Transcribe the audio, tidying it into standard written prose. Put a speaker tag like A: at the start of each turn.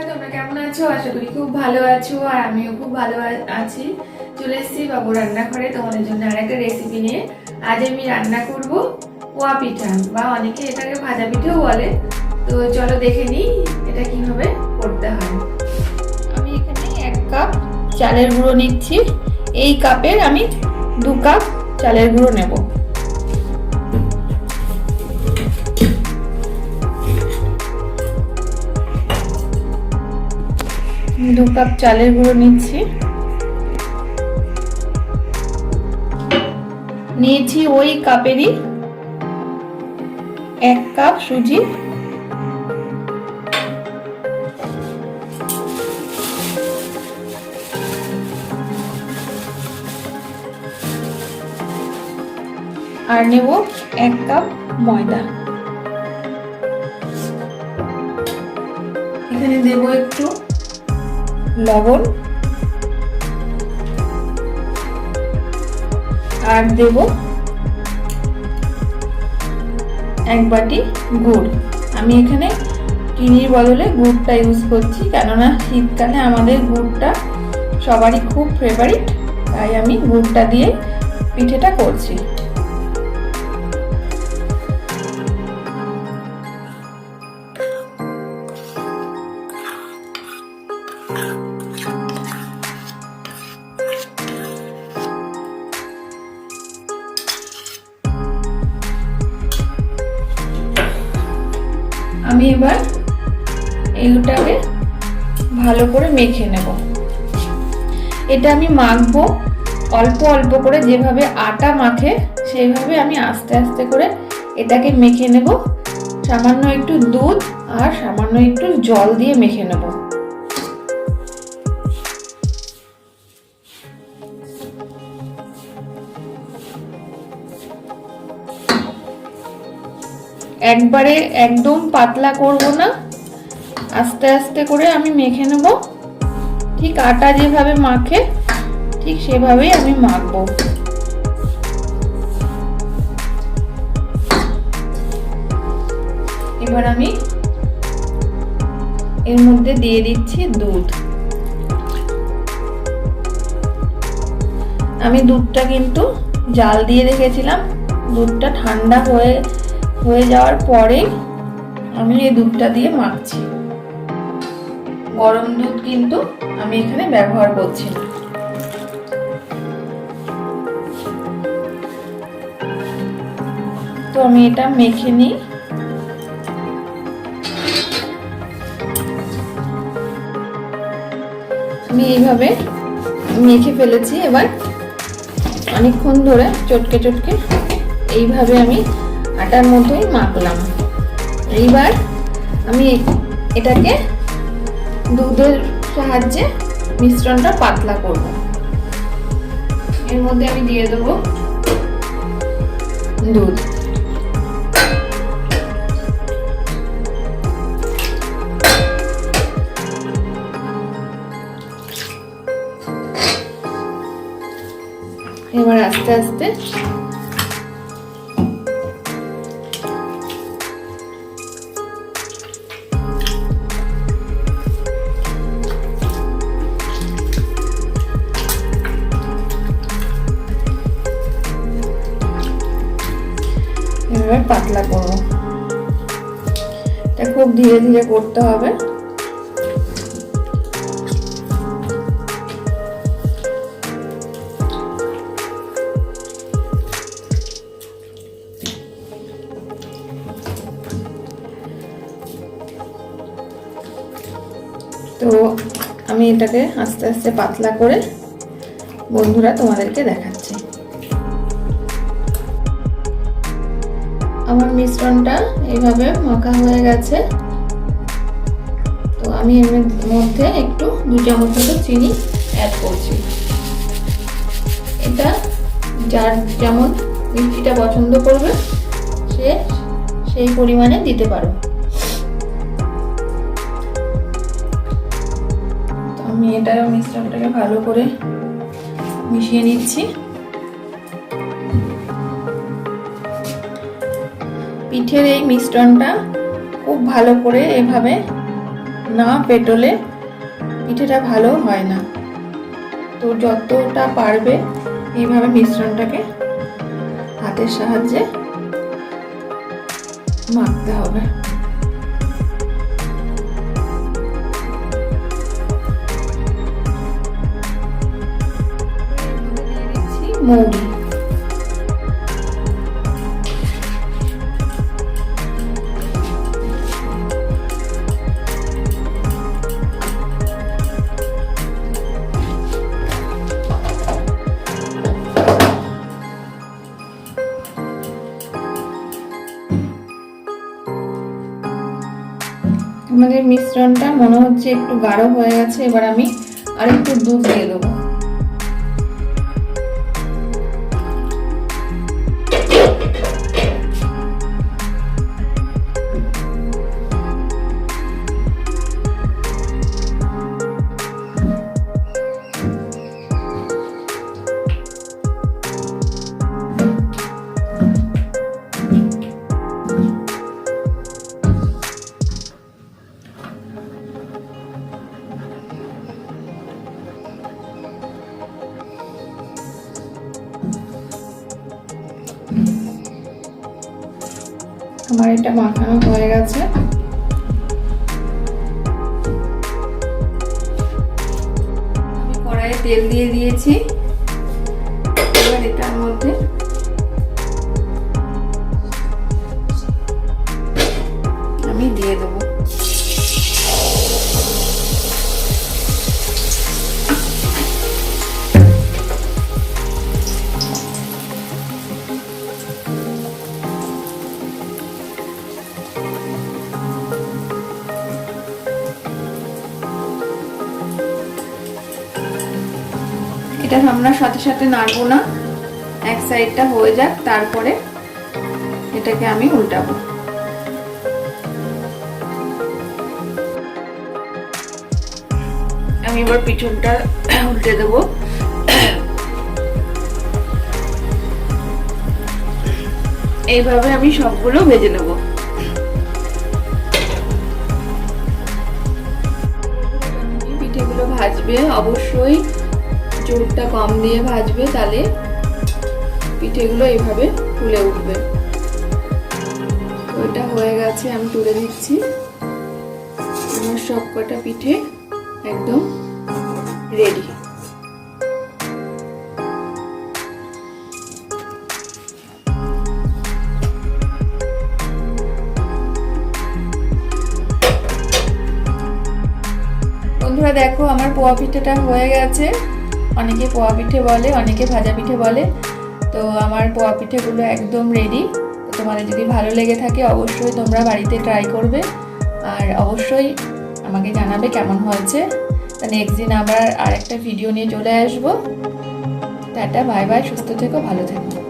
A: তোমরা কেমন আছো? আশা করি খুব ভালো আছো আর আমিও খুব ভালো আছি। চলে এসেছি বাবু রান্নাঘরে তোমাদের জন্য আরেকটা রেসিপি নিয়ে। আজ আমি রান্না করব পোয়া পিঠা, বা অনেকে এটাকে ভাজা পিঠাও বলে। তো চলো দেখে নিই এটা কিভাবে করতে হয়। আমি এখানে 1 কাপ চালের গুঁড়ো নিচ্ছি। এই কাপের আমি 2 কাপ চালের গুঁড়ো নেব। 2 কাপ চালের গুঁড়ো নিচ্ছি। নিয়েছি ওই কাপেরই 1 কাপ সুজি। আর নেব 1 কাপ ময়দা। এখানে দেব একটু লবণ আর দেব 1 বাটি গুড়। আমি এখানে চিনির বদলে গুড়টা ইউজ করছি, কেননা শীতকালে আমাদের গুড়টা সবারই খুব ফেভারিট, তাই আমি গুড়টা দিয়ে পিঠেটা করছি। আমি এবার এইটাকে ভালো করে মেখে নেব। এটা আমি মাখবো অল্প অল্প করে, যেভাবে আটা মাখে সেইভাবে আমি আস্তে আস্তে করে এটাকে মেখে নেব। সামান্য একটু দুধ আর সামান্য একটু জল দিয়ে মেখে নেব। একবারে একদম পাতলা করব না, আস্তে আস্তে করে আমি মেখে নেব। ঠিক আটা যেভাবে মাখে ঠিক সেভাবেই আমি মাখবো। এবার আমি এর মধ্যে দিয়ে দিচ্ছি দুধ। আমি দুধটা কিন্তু জাল দিয়ে রেখেছিলাম। দুধটা ঠান্ডা হয়ে যাওয়ার পরে আমি এই দুধটা দিয়ে মাখছি। গরম দুধ কিন্তু আমি এখানে ব্যবহার করছি না। তো আমি এটা মেখে নিই। আমি এইভাবে মেখে ফেলেছি। এবার অনেকক্ষণ ধরে চটকে চটকে এইভাবে আমি আটার মতোই মাখলাম। এইবার আমি এটাকে দুধের সাহায্যে মিশ্রণটা পাতলা করব। এর মধ্যে আমি দিয়ে দেব দুধ। এবার আস্তে আস্তে পাতলা করব। এটা খুব ধীরে ধীরে করতে হবে। তো আমি এটাকে আস্তে আস্তে পাতলা করে বন্ধুরা তোমাদেরকে দেখাচ্ছি। আমার মিশ্রণটা এইভাবে মাখা হয়ে গেছে। তো আমি এর মধ্যে একটু 2 চামচ মতো চিনি অ্যাড করছি। এটা যার যেমন মিষ্টিটা পছন্দ করবে সে সেই পরিমাণে দিতে পারো। তো আমি এটা মিশ্রণটাকে ভালো করে মিশিয়ে নিচ্ছি। পিঠের এই মিশ্রণটা খুব ভালো করে এভাবে না পেটোলে পিঠেটা ভালো হয় না। তো যতটা পারবে এইভাবে মিশ্রণটাকে হাতের সাহায্যে মাখতে হবে। মৌরি আমাদের মিশ্রণটা মনে হচ্ছে একটু গাঢ় হয়ে গেছে। এবার আমি আরেকটু দুধ দিয়ে দেবো। আমার এটা মাখানো হয়ে গেছে। আমি কড়াইয়ে তেল দিয়ে দিয়েছি। এবার এটার মধ্যে আমি দিয়ে দেবো। এটা আমরা সাথে সাথে নাড়বো না, এক সাইডটা হয়ে যাক, তারপরে এটাকে আমি উল্টাবো। আমি এবার পিছনটা উল্টে দেবো। এইভাবে আমি সবগুলো ভেজে নেব। পিঠেগুলো ভাজবে অবশ্যই চুলটা কম দিয়ে ভাজবে, তাহলে পিঠেগুলো এইভাবে ফুলে উঠবে। ওইটা হয়ে গেছে, আমি তুলে দিচ্ছি। আমার সবকটা পিঠে একদম রেডি। বন্ধুরা দেখো, আমার পোয়া পিঠেটা হয়ে গেছে। অনেকে পোয়া পিঠে বলে, অনেকে ভাজা পিঠে বলে। তো আমার পোয়া পিঠেগুলো একদম রেডি। তো তোমাদের যদি ভালো লেগে থাকে অবশ্যই তোমরা বাড়িতে ট্রাই করবে, আর অবশ্যই আমাকে জানাবে কেমন হয়েছে। তো নেক্সট দিন আবার আরেকটা ভিডিও নিয়ে চলে আসবো। টাটা, বাই বাই, সুস্থ থেকো, ভালো থেকো।